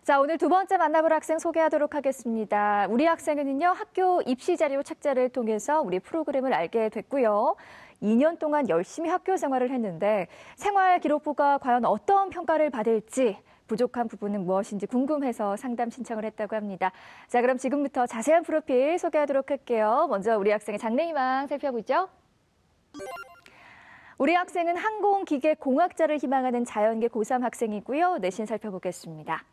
자, 오늘 두 번째 만나볼 학생 소개하도록 하겠습니다. 우리 학생은요, 학교 입시 자료 책자를 통해서 우리 프로그램을 알게 됐고요. 2년 동안 열심히 학교 생활을 했는데 생활 기록부가 과연 어떤 평가를 받을지 부족한 부분은 무엇인지 궁금해서 상담 신청을 했다고 합니다. 자, 그럼 지금부터 자세한 프로필 소개하도록 할게요. 먼저 우리 학생의 장래희망 살펴보죠. 우리 학생은 항공기계공학자를 희망하는 자연계 고3 학생이고요. 내신 살펴보겠습니다.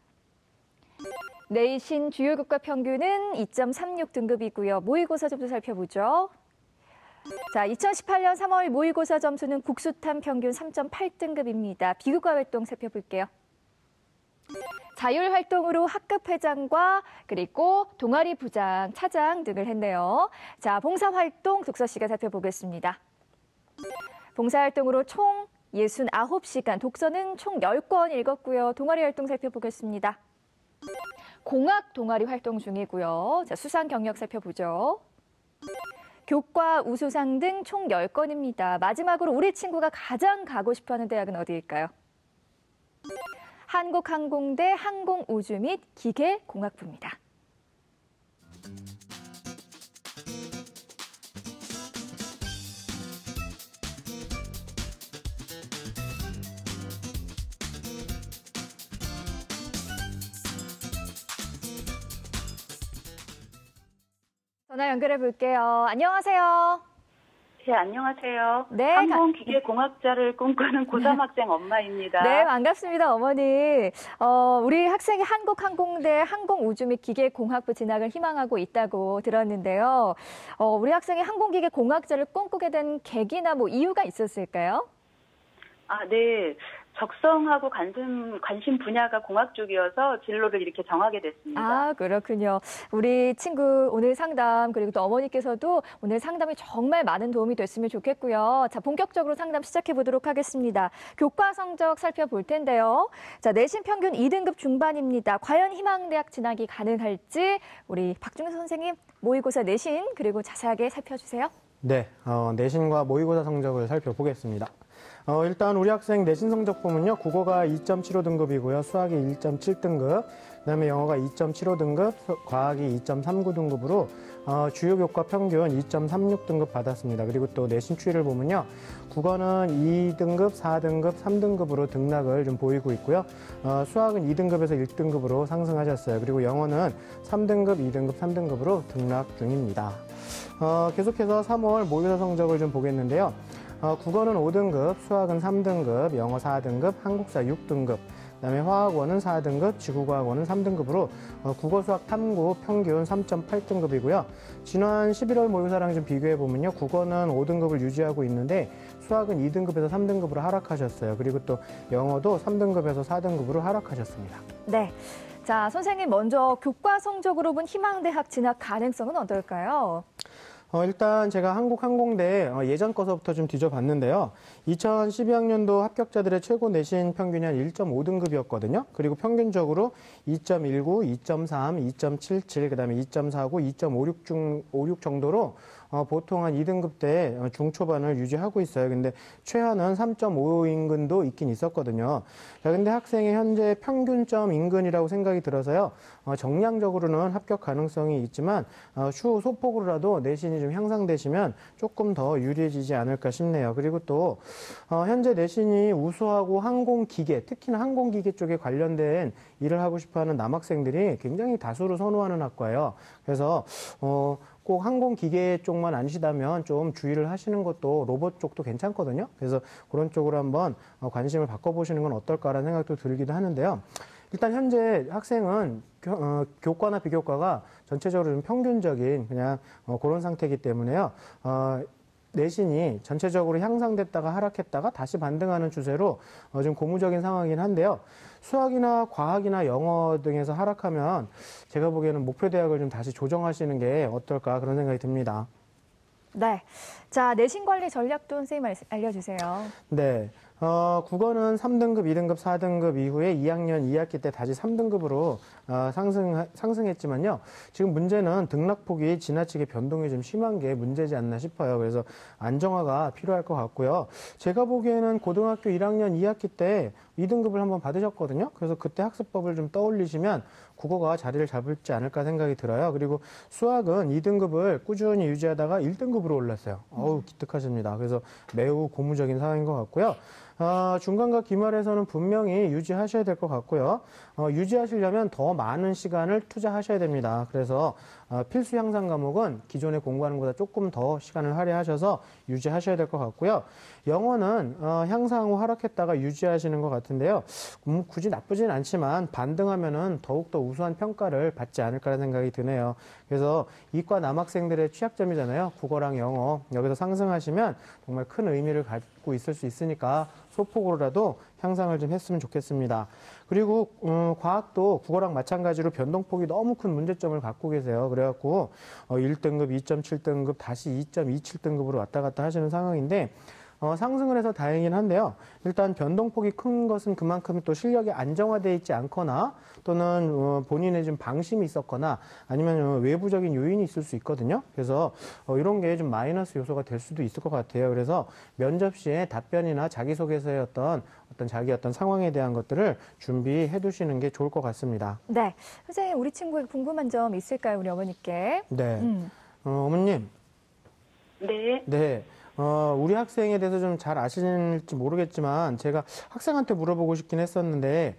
내신 주요 교과 평균은 2.36 등급이고요. 모의고사 점수 살펴보죠. 자, 2018년 3월 모의고사 점수는 국수탐 평균 3.8등급입니다. 비교과 활동 살펴볼게요. 자율활동으로 학급회장과 그리고 동아리 부장, 차장 등을 했네요. 자, 봉사활동 독서시간 살펴보겠습니다. 봉사활동으로 총 69시간, 독서는 총 10권 읽었고요. 동아리 활동 살펴보겠습니다. 공학 동아리 활동 중이고요. 자, 수상 경력 살펴보죠. 교과 우수상 등 총 10건입니다. 마지막으로 우리 친구가 가장 가고 싶어하는 대학은 어디일까요? 한국항공대 항공우주 및 기계공학부입니다. 전화 연결해 볼게요. 안녕하세요. 네, 안녕하세요. 네, 항공기계공학자를 꿈꾸는 고3 학생 엄마입니다. 네, 반갑습니다, 어머니. 우리 학생이 한국항공대 항공우주 및 기계공학부 진학을 희망하고 있다고 들었는데요. 우리 학생이 항공기계공학자를 꿈꾸게 된 계기나 이유가 있었을까요? 네. 적성하고 관심 분야가 공학 쪽이어서 진로를 이렇게 정하게 됐습니다. 그렇군요. 우리 친구 오늘 상담 그리고 또 어머니께서도 오늘 상담이 정말 많은 도움이 됐으면 좋겠고요. 자, 본격적으로 상담 시작해 보도록 하겠습니다. 교과 성적 살펴볼 텐데요. 자, 내신 평균 2등급 중반입니다. 과연 희망대학 진학이 가능할지 우리 박중수 선생님 모의고사 내신 그리고 자세하게 살펴주세요. 네, 내신과 모의고사 성적을 살펴보겠습니다. 일단 우리 학생 내신 성적 보면요. 국어가 2.75등급이고요. 수학이 1.7등급, 그다음에 영어가 2.75등급, 과학이 2.39등급으로 주요 교과 평균 2.36등급 받았습니다. 그리고 또 내신 추이를 보면요. 국어는 2등급, 4등급, 3등급으로 등락을 좀 보이고 있고요. 수학은 2등급에서 1등급으로 상승하셨어요. 그리고 영어는 3등급, 2등급, 3등급으로 등락 중입니다. 계속해서 3월 모의고사 성적을 좀 보겠는데요. 국어는 5등급, 수학은 3등급, 영어 4등급, 한국사 6등급, 그다음에 화학원은 4등급, 지구과학원은 3등급으로 국어, 수학, 탐구 평균 3.8등급이고요. 지난 11월 모의고사랑 좀 비교해 보면요. 국어는 5등급을 유지하고 있는데 수학은 2등급에서 3등급으로 하락하셨어요. 그리고 또 영어도 3등급에서 4등급으로 하락하셨습니다. 네. 자, 선생님 먼저 교과 성적으로 본 희망대학 진학 가능성은 어떨까요? 일단 제가 한국항공대 예전 거서부터 좀 뒤져봤는데요. 2012학년도 합격자들의 최고 내신 평균이 한 1.5등급이었거든요. 그리고 평균적으로 2.19, 2.3, 2.77, 그다음에 2.49, 2.56 정도로 보통 한 2등급대 중초반을 유지하고 있어요. 근데 최하는 3.5 인근도 있긴 있었거든요. 자, 근데 학생의 현재 평균점 인근이라고 생각이 들어서요. 정량적으로는 합격 가능성이 있지만 추후 소폭으로라도 내신이 좀 향상되시면 조금 더 유리해지지 않을까 싶네요. 그리고 또 현재 내신이 우수하고 항공기계, 특히나 항공기계 쪽에 관련된 일을 하고 싶어하는 남학생들이 굉장히 다수로 선호하는 학과예요. 그래서 꼭 항공기계 쪽만 아니시다면 좀 주의를 하시는 것도 로봇 쪽도 괜찮거든요. 그래서 그런 쪽으로 한번 관심을 바꿔보시는 건 어떨까라는 생각도 들기도 하는데요. 일단 현재 학생은 교과나 비교과가 전체적으로 좀 평균적인 그냥 그런 상태이기 때문에요. 내신이 전체적으로 향상됐다가 하락했다가 다시 반등하는 추세로 좀 고무적인 상황이긴 한데요. 수학이나 과학이나 영어 등에서 하락하면 제가 보기에는 목표 대학을 좀 다시 조정하시는 게 어떨까 그런 생각이 듭니다. 네. 자, 내신 관리 전략도 선생님 알려주세요. 네. 국어는 3등급, 2등급, 4등급 이후에 2학년 2학기 때 다시 3등급으로 상승했지만요. 지금 문제는 등락폭이 지나치게 변동이 좀 심한 게 문제지 않나 싶어요. 그래서 안정화가 필요할 것 같고요. 제가 보기에는 고등학교 1학년 2학기 때 2등급을 한번 받으셨거든요. 그래서 그때 학습법을 좀 떠올리시면 국어가 자리를 잡을지 않을까 생각이 들어요. 그리고 수학은 2등급을 꾸준히 유지하다가 1등급으로 올랐어요. 어우, 기특하십니다. 그래서 매우 고무적인 상황인 것 같고요. 중간과 기말에서는 분명히 유지하셔야 될 것 같고요. 유지하시려면 더 많은 시간을 투자하셔야 됩니다. 그래서 필수 향상 과목은 기존에 공부하는 것보다 조금 더 시간을 할애하셔서 유지하셔야 될 것 같고요. 영어는 향상 후 하락했다가 유지하시는 것 같은데요. 굳이 나쁘진 않지만 반등하면은 더욱더 우수한 평가를 받지 않을까라는 생각이 드네요. 그래서 이과 남학생들의 취약점이잖아요. 국어랑 영어. 여기서 상승하시면 정말 큰 의미를 갖고 있을 수 있으니까 소폭으로라도 향상을 좀 했으면 좋겠습니다. 그리고 과학도 국어랑 마찬가지로 변동폭이 너무 큰 문제점을 갖고 계세요. 그래갖고 1등급, 2.7등급, 다시 2.27등급으로 왔다 갔다 하시는 상황인데 상승을 해서 다행이긴 한데요. 일단 변동폭이 큰 것은 그만큼 또 실력이 안정화되어 있지 않거나 또는 본인의 좀 방심이 있었거나 아니면 외부적인 요인이 있을 수 있거든요. 그래서 이런 게 좀 마이너스 요소가 될 수도 있을 것 같아요. 그래서 면접 시에 답변이나 자기소개서의 어떤 자기 상황에 대한 것들을 준비해 두시는 게 좋을 것 같습니다. 네. 선생님, 우리 친구에게 궁금한 점 있을까요? 우리 어머니께. 네. 어머님. 네. 네. 우리 학생에 대해서 좀 잘 아실지 모르겠지만 제가 학생한테 물어보고 싶긴 했었는데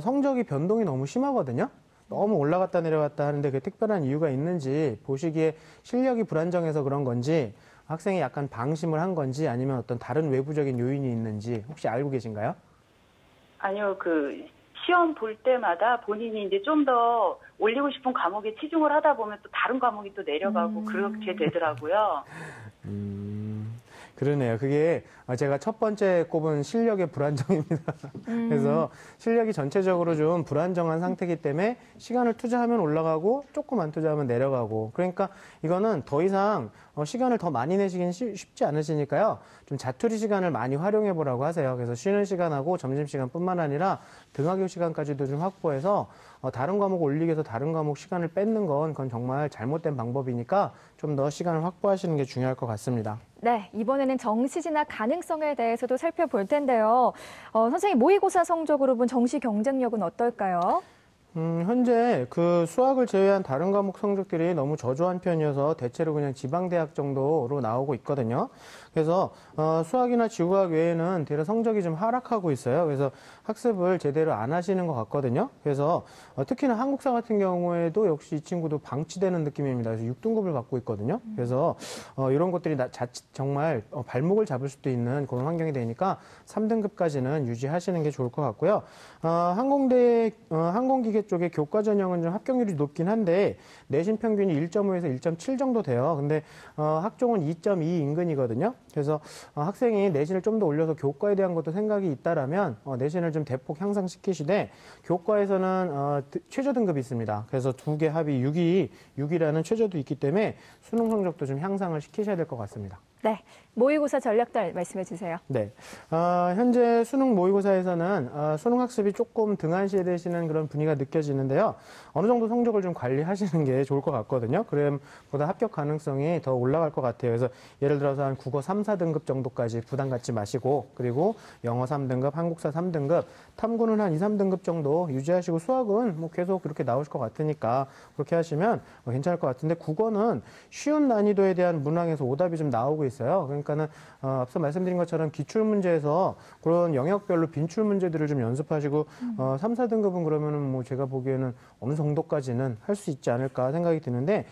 성적이 변동이 너무 심하거든요. 너무 올라갔다 내려갔다 하는데 그게 특별한 이유가 있는지 보시기에 실력이 불안정해서 그런 건지 학생이 약간 방심을 한 건지 아니면 어떤 다른 외부적인 요인이 있는지 혹시 알고 계신가요? 아니요, 시험 볼 때마다 본인이 이제 좀 더 올리고 싶은 과목에 치중을 하다 보면 또 다른 과목이 또 내려가고 그렇게 되더라고요. 그러네요. 그게 제가 첫 번째 꼽은 실력의 불안정입니다. 그래서 실력이 전체적으로 좀 불안정한 상태이기 때문에 시간을 투자하면 올라가고 조금 안 투자하면 내려가고 그러니까 이거는 더 이상 시간을 더 많이 내시긴 쉽지 않으시니까요. 좀 자투리 시간을 많이 활용해 보라고 하세요. 그래서 쉬는 시간하고 점심시간뿐만 아니라 등하교 시간까지도 좀 확보해서 다른 과목 올리기 위해서 다른 과목 시간을 뺏는 그건 정말 잘못된 방법이니까 좀 더 시간을 확보하시는 게 중요할 것 같습니다. 네, 이번에는 정시 진학 가능성에 대해서도 살펴볼 텐데요. 선생님, 모의고사 성적으로 본 정시 경쟁력은 어떨까요? 현재 수학을 제외한 다른 과목 성적들이 너무 저조한 편이어서 대체로 그냥 지방대학 정도로 나오고 있거든요. 그래서 수학이나 지구학 외에는 대략 성적이 좀 하락하고 있어요. 그래서 학습을 제대로 안 하시는 것 같거든요. 그래서 특히나 한국사 같은 경우에도 역시 이 친구도 방치되는 느낌입니다. 그래서 6등급을 받고 있거든요. 그래서 이런 것들이 자칫 정말 발목을 잡을 수도 있는 그런 환경이 되니까 3등급까지는 유지하시는 게 좋을 것 같고요. 항공기계 쪽에 교과 전형은 좀 합격률이 높긴 한데 내신 평균이 1.5에서 1.7 정도 돼요. 근데 학종은 2.2 인근이거든요. 그래서 학생이 내신을 좀 더 올려서 교과에 대한 것도 생각이 있다라면 내신을 좀 대폭 향상시키시되 교과에서는 최저 등급이 있습니다. 그래서 두 개 합이 6이라는 최저도 있기 때문에 수능 성적도 좀 향상을 시키셔야 될 것 같습니다. 네, 모의고사 전략들 말씀해 주세요. 네, 현재 수능 모의고사에서는 수능 학습이 조금 등한시되시는 그런 분위기가 느껴지는데요. 어느 정도 성적을 좀 관리하시는 게 좋을 것 같거든요. 그럼 보다 합격 가능성이 더 올라갈 것 같아요. 그래서 예를 들어서 한 국어 3, 4등급 정도까지 부담 갖지 마시고 그리고 영어 3등급, 한국사 3등급, 탐구는 한 2, 3등급 정도 유지하시고 수학은 뭐 계속 그렇게 나오실 것 같으니까 그렇게 하시면 괜찮을 것 같은데 국어는 쉬운 난이도에 대한 문항에서 오답이 좀 나오고 있어요. 그러니까는 앞서 말씀드린 것처럼 기출 문제에서 그런 영역별로 빈출 문제들을 좀 연습하시고 3, 4등급은 그러면은 뭐 제가 보기에는 어느 정도까지는 할 수 있지 않을까 생각이 드는데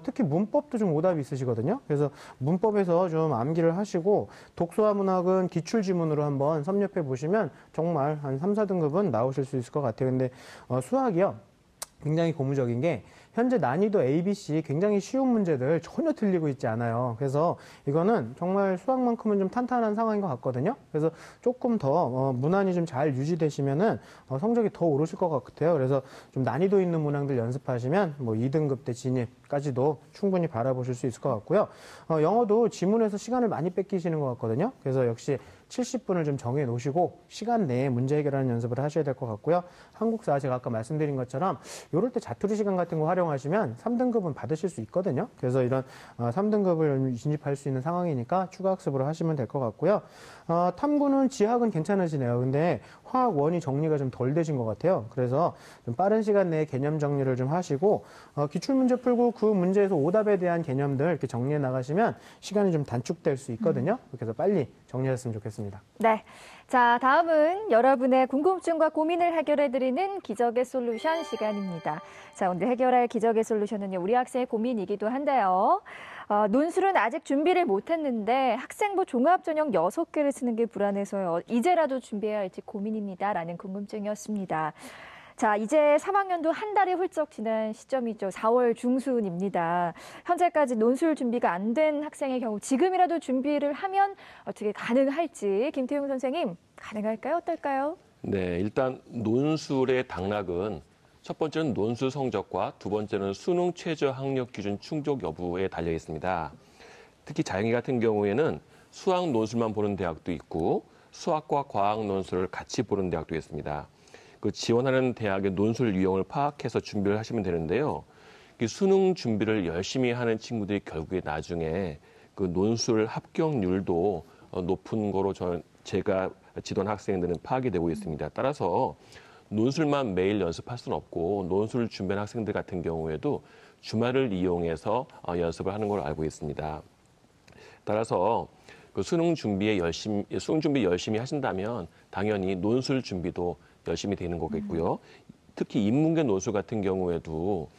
특히 문법도 좀 오답이 있으시거든요. 그래서 문법에서 좀 암기를 하시고 독서와 문학은 기출 지문으로 한번 섭렵해 보시면 정말 한 3, 4등급은 나오실 수 있을 것 같아요. 근데 수학이요. 굉장히 고무적인 게 현재 난이도 A, B, C 굉장히 쉬운 문제들 전혀 틀리고 있지 않아요. 그래서 이거는 정말 수학만큼은 좀 탄탄한 상황인 것 같거든요. 그래서 조금 더 문안이 좀 잘 유지되시면은 성적이 더 오르실 것 같아요. 그래서 좀 난이도 있는 문항들 연습하시면 뭐 2등급 대 진입까지도 충분히 바라보실 수 있을 것 같고요. 영어도 지문에서 시간을 많이 뺏기시는 것 같거든요. 그래서 역시 70분을 좀 정해 놓으시고 시간 내에 문제 해결하는 연습을 하셔야 될 것 같고요. 한국사 제가 아까 말씀드린 것처럼 이럴 때 자투리 시간 같은 거 활용하시면 3등급은 받으실 수 있거든요. 그래서 이런 3등급을 진입할 수 있는 상황이니까 추가 학습으로 하시면 될 것 같고요. 탐구는 지학은 괜찮으시네요. 근데 화학 원이 정리가 좀 덜 되신 것 같아요. 그래서 좀 빠른 시간 내에 개념 정리를 좀 하시고 기출문제 풀고 그 문제에서 오답에 대한 개념들 이렇게 정리해 나가시면 시간이 좀 단축될 수 있거든요. 그래서 빨리 정리하셨으면 좋겠습니다. 네. 자, 다음은 여러분의 궁금증과 고민을 해결해드리는 기적의 솔루션 시간입니다. 자, 오늘 해결할 기적의 솔루션은요, 우리 학생의 고민이기도 한데요. 논술은 아직 준비를 못했는데 학생부 종합전형 6개를 쓰는 게 불안해서요. 이제라도 준비해야 할지 고민입니다. 라는 궁금증이었습니다. 자, 이제 3학년도 한 달이 훌쩍 지난 시점이죠. 4월 중순입니다. 현재까지 논술 준비가 안 된 학생의 경우 지금이라도 준비를 하면 어떻게 가능할지 김태용 선생님 가능할까요? 어떨까요? 네, 일단 논술의 당락은 첫 번째는 논술 성적과 두 번째는 수능 최저 학력 기준 충족 여부에 달려 있습니다. 특히 자연계 같은 경우에는 수학 논술만 보는 대학도 있고 수학과 과학 논술을 같이 보는 대학도 있습니다. 그 지원하는 대학의 논술 유형을 파악해서 준비를 하시면 되는데요. 수능 준비를 열심히 하는 친구들이 결국에 나중에 그 논술 합격률도 높은 거로 제가 지도한 학생들은 파악이 되고 있습니다. 따라서 논술만 매일 연습할 수는 없고 논술 준비하는 학생들 같은 경우에도 주말을 이용해서 연습을 하는 걸로 알고 있습니다. 따라서 그 수능 준비 열심히 하신다면 당연히 논술 준비도 열심히 되는 거겠고요. 특히 인문계 논술 같은 경우에도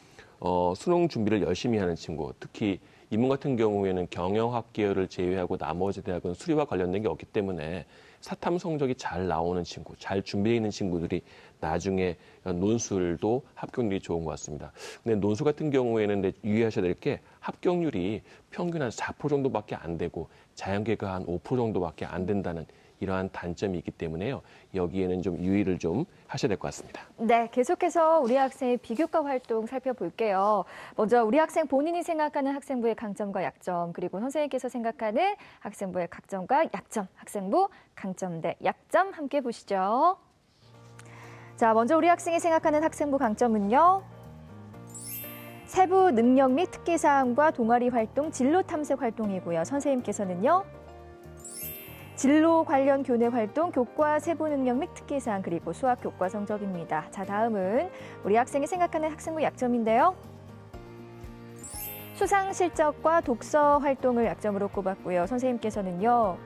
수능 준비를 열심히 하는 친구, 특히 인문 같은 경우에는 경영학 계열을 제외하고 나머지 대학은 수리와 관련된 게 없기 때문에 사탐 성적이 잘 나오는 친구, 잘 준비해 있는 친구들이 나중에 논술도 합격률이 좋은 것 같습니다. 근데 논술 같은 경우에는 유의하셔야 될 게 합격률이 평균 한 4% 정도밖에 안 되고 자연계가 한 5% 정도밖에 안 된다는 이러한 단점이 있기 때문에요. 여기에는 좀 유의를 좀 하셔야 될 것 같습니다. 네, 계속해서 우리 학생의 비교과 활동 살펴볼게요. 먼저 우리 학생 본인이 생각하는 학생부의 강점과 약점, 그리고 선생님께서 생각하는 학생부의 강점과 약점, 학생부 강점 대 약점 함께 보시죠. 자, 먼저 우리 학생이 생각하는 학생부 강점은요. 세부 능력 및 특기사항과 동아리 활동, 진로 탐색 활동이고요. 선생님께서는요. 진로 관련 교내 활동, 교과 세부 능력 및 특기사항, 그리고 수학 교과 성적입니다. 자, 다음은 우리 학생이 생각하는 학생부 약점인데요. 수상 실적과 독서 활동을 약점으로 꼽았고요. 선생님께서는요.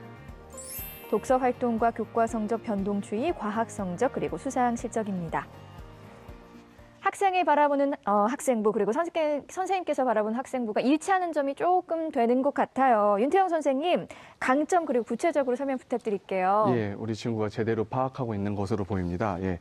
독서 활동과 교과 성적 변동 추이, 과학 성적, 그리고 수상 실적입니다. 학생이 바라보는 학생부, 그리고 선생님께서 바라보는 학생부가 일치하는 점이 조금 되는 것 같아요. 윤태영 선생님, 강점 그리고 구체적으로 설명 부탁드릴게요. 예, 우리 친구가 제대로 파악하고 있는 것으로 보입니다. 예,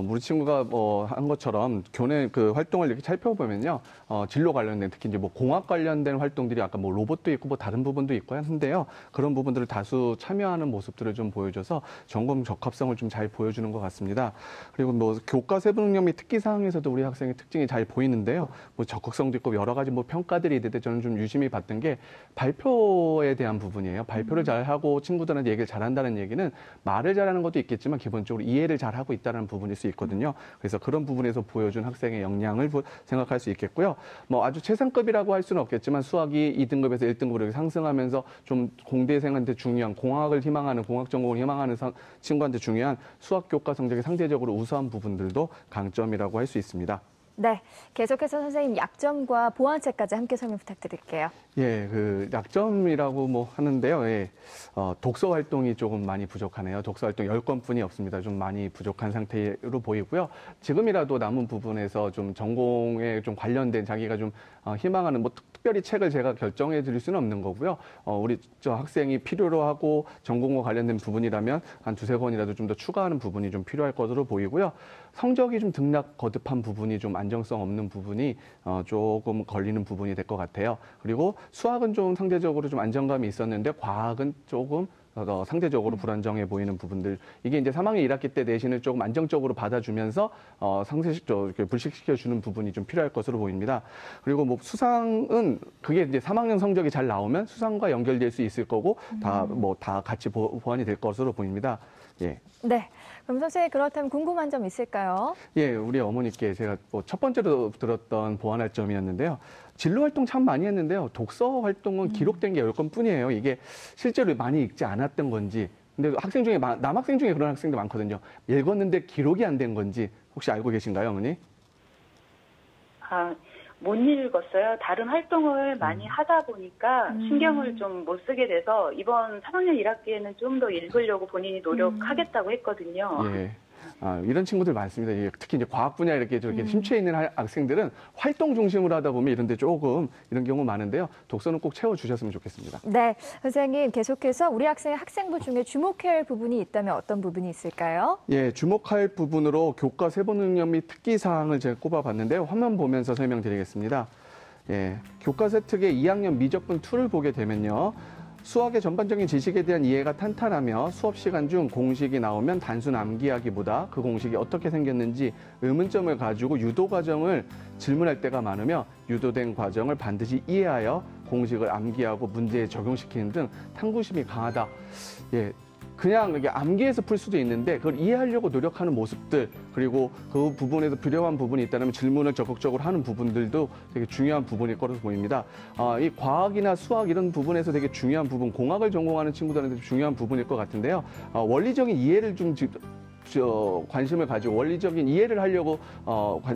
우리 친구가 한 것처럼 교내 그 활동을 이렇게 살펴보면요, 진로 관련된 특히 이제 뭐 공학 관련된 활동들이 아까 뭐 로봇도 있고 뭐 다른 부분도 있고 한데요, 그런 부분들을 다수 참여하는 모습들을 좀 보여줘서 전공 적합성을 좀 잘 보여주는 것 같습니다. 그리고 뭐 교과 세부 능력 및 특기 사항에서도 우리 학생의 특징이 잘 보이는데요. 뭐 적극성도 있고 여러 가지 뭐 평가들이 있는데 저는 좀 유심히 봤던 게 발표에 대한 부분이에요. 발표를 잘하고 친구들한테 얘기를 잘한다는 얘기는 말을 잘하는 것도 있겠지만 기본적으로 이해를 잘하고 있다는 부분일 수 있거든요. 그래서 그런 부분에서 보여준 학생의 역량을 생각할 수 있겠고요. 뭐 아주 최상급이라고 할 수는 없겠지만 수학이 2등급에서 1등급으로 상승하면서 좀 공대생한테 중요한 공학을 희망하는 공학 전공을 희망하는 친구한테 중요한 수학 교과 성적이 상대적으로 우수한 부분들도 강점이라고 할 수 있습니다. 네, 계속해서 선생님 약점과 보완책까지 함께 설명 부탁드릴게요. 예, 그 약점이라고 뭐 하는데요. 예, 독서 활동이 조금 많이 부족하네요. 독서 활동 10권뿐이 없습니다. 좀 많이 부족한 상태로 보이고요. 지금이라도 남은 부분에서 좀 전공에 좀 관련된 자기가 좀 희망하는 뭐 특별히 책을 제가 결정해 드릴 수는 없는 거고요. 우리 저 학생이 필요로 하고 전공과 관련된 부분이라면 한 2-3권이라도 좀 더 추가하는 부분이 좀 필요할 것으로 보이고요. 성적이 좀 등락 거듭한 부분이 좀 안정성 없는 부분이 조금 걸리는 부분이 될 것 같아요. 그리고 수학은 좀 상대적으로 좀 안정감이 있었는데 과학은 조금 상대적으로 불안정해 보이는 부분들, 이게 이제 3학년 1학기 때 내신을 조금 안정적으로 받아주면서 불식시켜주는 부분이 좀 필요할 것으로 보입니다. 그리고 뭐 수상은 그게 이제 3학년 성적이 잘 나오면 수상과 연결될 수 있을 거고 다 같이 보완이 될 것으로 보입니다. 예. 네. 그럼 선생님 그렇다면 궁금한 점 있을까요? 예, 우리 어머니께 제가 첫 번째로 들었던 보완할 점이었는데요. 진로 활동 참 많이 했는데요. 독서 활동은 기록된 게 10건뿐이에요. 이게 실제로 많이 읽지 않았던 건지. 근데 학생 중에 남학생 중에 그런 학생도 많거든요. 읽었는데 기록이 안 된 건지 혹시 알고 계신가요, 어머니? 못 읽었어요. 다른 활동을 많이 하다 보니까 신경을 좀 못 쓰게 돼서 이번 3학년 1학기에는 좀 더 읽으려고 본인이 노력하겠다고 했거든요. 예. 이런 친구들 많습니다. 특히 이제 과학 분야 이렇게 저렇게 심취해 있는 학생들은 활동 중심으로 하다 보면 이런데 조금 이런 경우 많은데요. 독서는 꼭 채워주셨으면 좋겠습니다. 네, 선생님 계속해서 우리 학생부 중에 주목해야 할 부분이 있다면 어떤 부분이 있을까요? 예, 주목할 부분으로 교과 세부 능력 및 특기 사항을 제가 꼽아봤는데요. 화면 보면서 설명드리겠습니다. 예, 교과서 특의 2학년 미적분 2를 보게 되면요. 수학의 전반적인 지식에 대한 이해가 탄탄하며 수업 시간 중 공식이 나오면 단순 암기하기보다 그 공식이 어떻게 생겼는지 의문점을 가지고 유도 과정을 질문할 때가 많으며 유도된 과정을 반드시 이해하여 공식을 암기하고 문제에 적용시키는 등 탐구심이 강하다. 예. 그냥 이게 암기해서 풀 수도 있는데 그걸 이해하려고 노력하는 모습들, 그리고 그 부분에서 필요한 부분이 있다면 질문을 적극적으로 하는 부분들도 되게 중요한 부분일 거라고 보입니다. 이 과학이나 수학 이런 부분에서 되게 중요한 부분, 공학을 전공하는 친구들한테 중요한 부분일 것 같은데요. 원리적인 이해를 좀 관심을 가지고 원리적인 이해를 하려고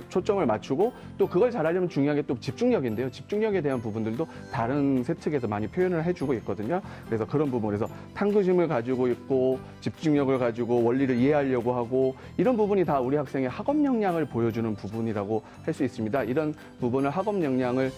초점을 맞추고, 또 그걸 잘하려면 중요한 게 또 집중력인데요. 집중력에 대한 부분들도 다른 세특에서 많이 표현을 해주고 있거든요. 그래서 그런 부분에서 탐구심을 가지고 있고 집중력을 가지고 원리를 이해하려고 하고, 이런 부분이 다 우리 학생의 학업 역량을 보여주는 부분이라고 할 수 있습니다. 이런 부분을 학업 역량을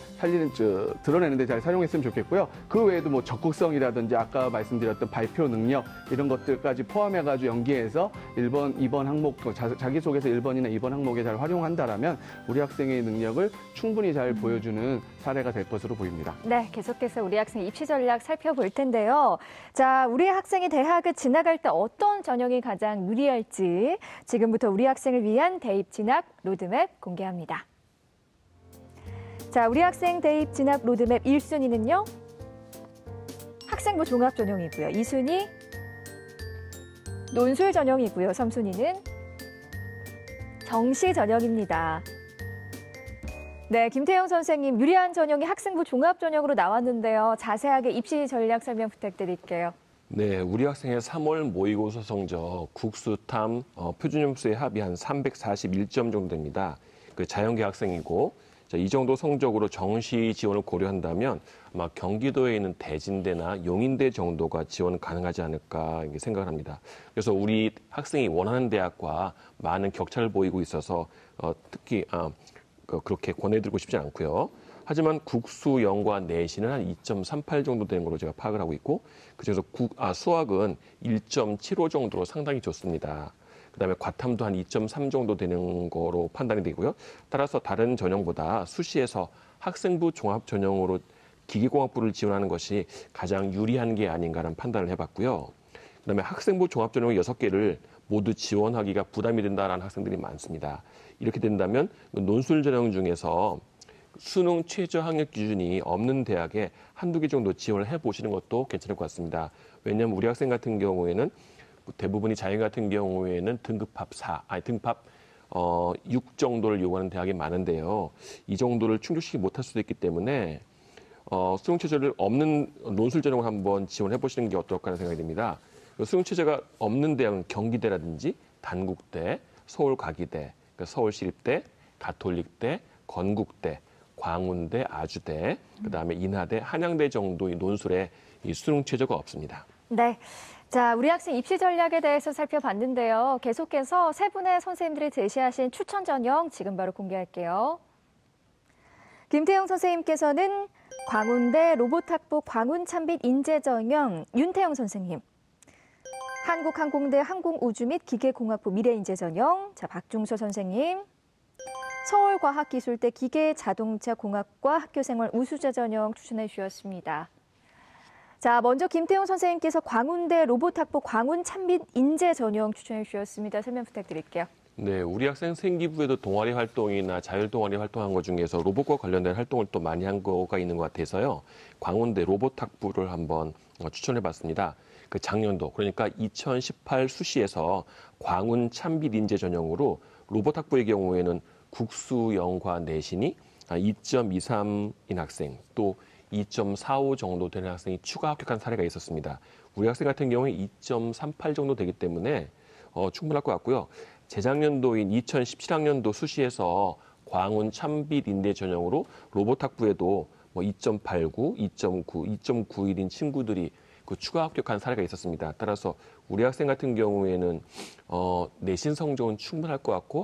드러내는 데 잘 사용했으면 좋겠고요. 그 외에도 뭐 적극성이라든지 아까 말씀드렸던 발표 능력 이런 것들까지 포함해가지고 연계해서 1번, 2번 항목, 자기소개서 1번이나 2번 항목에 잘 활용한다라면 우리 학생의 능력을 충분히 잘 보여주는 사례가 될 것으로 보입니다. 네, 계속해서 우리 학생 입시 전략 살펴볼 텐데요. 자, 우리 학생이 대학을 진학할 때 어떤 전형이 가장 유리할지 지금부터 우리 학생을 위한 대입 진학 로드맵 공개합니다. 자, 우리 학생 대입 진학 로드맵 1순위는요. 학생부 종합 전형이고요. 2순위 논술 전형이고요. 3순위는 정시 전형입니다. 네, 김태형 선생님, 유리한 전형이 학생부 종합 전형으로 나왔는데요. 자세하게 입시 전략 설명 부탁드릴게요. 네, 우리 학생의 3월 모의고사 성적 국수탐 표준점수의 합이 한 341점 정도 됩니다. 그 자연계 학생이고, 이 정도 성적으로 정시 지원을 고려한다면 아마 경기도에 있는 대진대나 용인대 정도가 지원 가능하지 않을까 생각을 합니다. 그래서 우리 학생이 원하는 대학과 많은 격차를 보이고 있어서 특히 그렇게 권해드리고 싶지 않고요. 하지만 국수, 영과 내신은 한 2.38 정도 되는 걸로 제가 파악을 하고 있고, 그중에서 수학은 1.75 정도로 상당히 좋습니다. 그다음에 과탐도 한 2.3 정도 되는 거로 판단이 되고요. 따라서 다른 전형보다 수시에서 학생부 종합 전형으로 기계공학부를 지원하는 것이 가장 유리한 게 아닌가라는 판단을 해봤고요. 그다음에 학생부 종합 전형 6개를 모두 지원하기가 부담이 된다라는 학생들이 많습니다. 이렇게 된다면 논술 전형 중에서 수능 최저 학력 기준이 없는 대학에 한두 개 정도 지원을 해보시는 것도 괜찮을 것 같습니다. 왜냐하면 우리 학생 같은 경우에는 대부분이 자연 같은 경우에는 등급합 6 정도를 요구하는 대학이 많은데요. 이 정도를 충족시키지 못할 수도 있기 때문에 수능 최저를 없는 논술 전형을 한번 지원해 보시는 게 어떨까 하는 생각이 듭니다. 수능 최저가 없는 대학은 경기대라든지 단국대, 서울과기대, 서울시립대, 가톨릭대, 건국대, 광운대, 아주대, 그다음에 인하대, 한양대 정도의 논술에 이 수능 최저가 없습니다. 네. 자, 우리 학생 입시 전략에 대해서 살펴봤는데요. 계속해서 세 분의 선생님들이 제시하신 추천 전형 지금 바로 공개할게요. 김태형 선생님께서는 광운대 로봇학부 광운참빛 인재전형 윤태형 선생님, 한국항공대 항공우주 및 기계공학부 미래인재전형 박중서 선생님, 서울과학기술대 기계자동차공학과 학교생활 우수자 전형 추천해 주셨습니다. 자, 먼저 김태용 선생님께서 광운대 로봇학부 광운 찬빛 인재 전형 추천해 주셨습니다. 설명 부탁드릴게요. 네, 우리 학생 생기부에도 동아리 활동이나 자율 동아리 활동한 것 중에서 로봇과 관련된 활동을 또 많이 한 거가 있는 것 같아서요. 광운대 로봇학부를 한번 추천해 봤습니다. 그 작년도, 그러니까 2018 수시에서 광운 찬빛 인재 전형으로 로봇학부의 경우에는 국수, 영과 내신이 2.23인 학생, 또 2.45 정도 되는 학생이 추가 합격한 사례가 있었습니다. 우리 학생 같은 경우에 2.38 정도 되기 때문에 충분할 것 같고요. 재작년도인 2017학년도 수시에서 광운 찬빛 인재 전형으로 로봇학부에도 2.89, 2.9, 2.91인 친구들이 그 추가 합격한 사례가 있었습니다. 따라서 우리 학생 같은 경우에는 내신 성적은 충분할 것 같고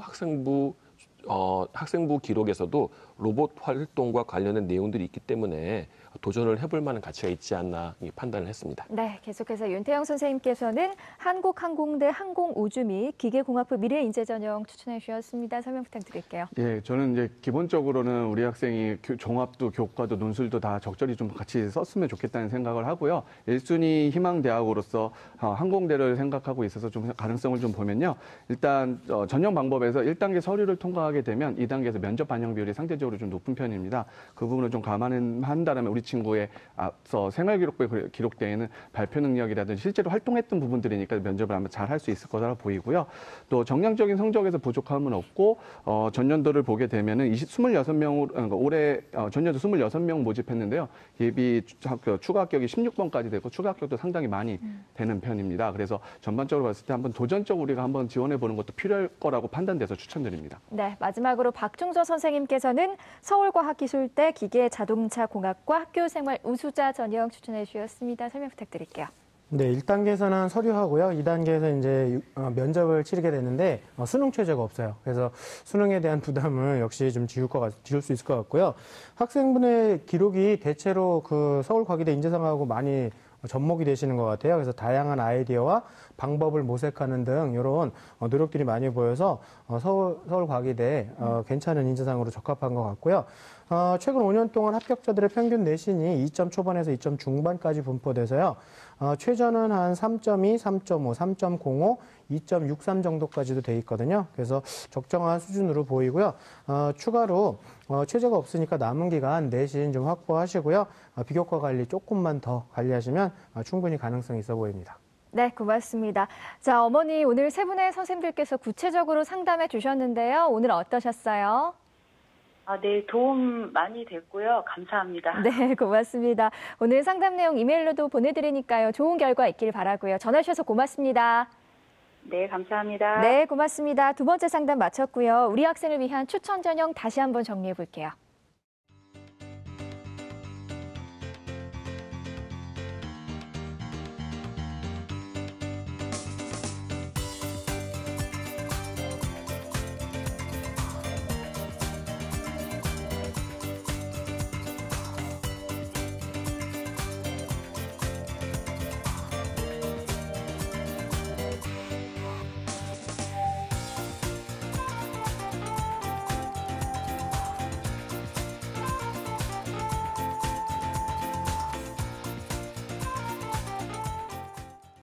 학생부 기록에서도 로봇 활동과 관련된 내용들이 있기 때문에 도전을 해볼 만한 가치가 있지 않나 판단을 했습니다. 네, 계속해서 윤태영 선생님께서는 한국항공대 항공우주 및 기계공학부 미래인재전형 추천해 주셨습니다. 설명 부탁드릴게요. 예, 저는 이제 기본적으로는 우리 학생이 종합도 교과도 논술도 다 적절히 좀 같이 썼으면 좋겠다는 생각을 하고요. 1순위 희망대학으로서 항공대를 생각하고 있어서 좀 가능성을 좀 보면요. 일단 전형 방법에서 1단계 서류를 통과하게 되면 2단계에서 면접 반영 비율이 상대적으로 좀 높은 편입니다. 그 부분을 좀 감안한다면 우리 친구의 앞서 생활기록부에 기록되어 있는 발표 능력이라든지 실제로 활동했던 부분들이니까 면접을 아마 잘 할 수 있을 거라 보이고요. 또 정량적인 성적에서 부족함은 없고 전년도를 보게 되면은 26명으로 올해 전년도 26명 모집했는데요. 예비 추가 합격이 16번까지 되고 추가 합격도 상당히 많이 되는 편입니다. 그래서 전반적으로 봤을 때 한번 도전적으로 우리가 한번 지원해 보는 것도 필요할 거라고 판단돼서 추천드립니다. 네, 마지막으로 박중서 선생님께서는 서울과학기술대 기계자동차공학과 학교생활 우수자 전형 추천해 주셨습니다. 설명 부탁드릴게요. 네, 1단계에서는 서류하고요. 2단계에서 이제 면접을 치르게 되는데 수능 최저가 없어요. 그래서 수능에 대한 부담을 역시 좀 지울 수 있을 것 같고요. 학생분의 기록이 대체로 그 서울과기대 인재상하고 많이 접목이 되시는 것 같아요. 그래서 다양한 아이디어와 방법을 모색하는 등 이런 노력들이 많이 보여서 서울과기대 괜찮은 인재상으로 적합한 것 같고요. 최근 5년 동안 합격자들의 평균 내신이 2점 초반에서 2점 중반까지 분포돼서요. 최저는 한 3.2, 3.5, 3.05, 2.63 정도까지도 돼 있거든요. 그래서 적정한 수준으로 보이고요. 추가로 최저가 없으니까 남은 기간 내신 좀 확보하시고요. 비교과 관리 조금만 더 관리하시면 충분히 가능성이 있어 보입니다. 네, 고맙습니다. 자, 어머니 오늘 세 분의 선생님들께서 구체적으로 상담해 주셨는데요. 오늘 어떠셨어요? 네, 도움 많이 됐고요. 감사합니다. 네, 고맙습니다. 오늘 상담 내용 이메일로도 보내드리니까요. 좋은 결과 있길 바라고요. 전화 주셔서 고맙습니다. 네, 감사합니다. 네, 고맙습니다. 두 번째 상담 마쳤고요. 우리 학생을 위한 추천 전형 다시 한번 정리해 볼게요.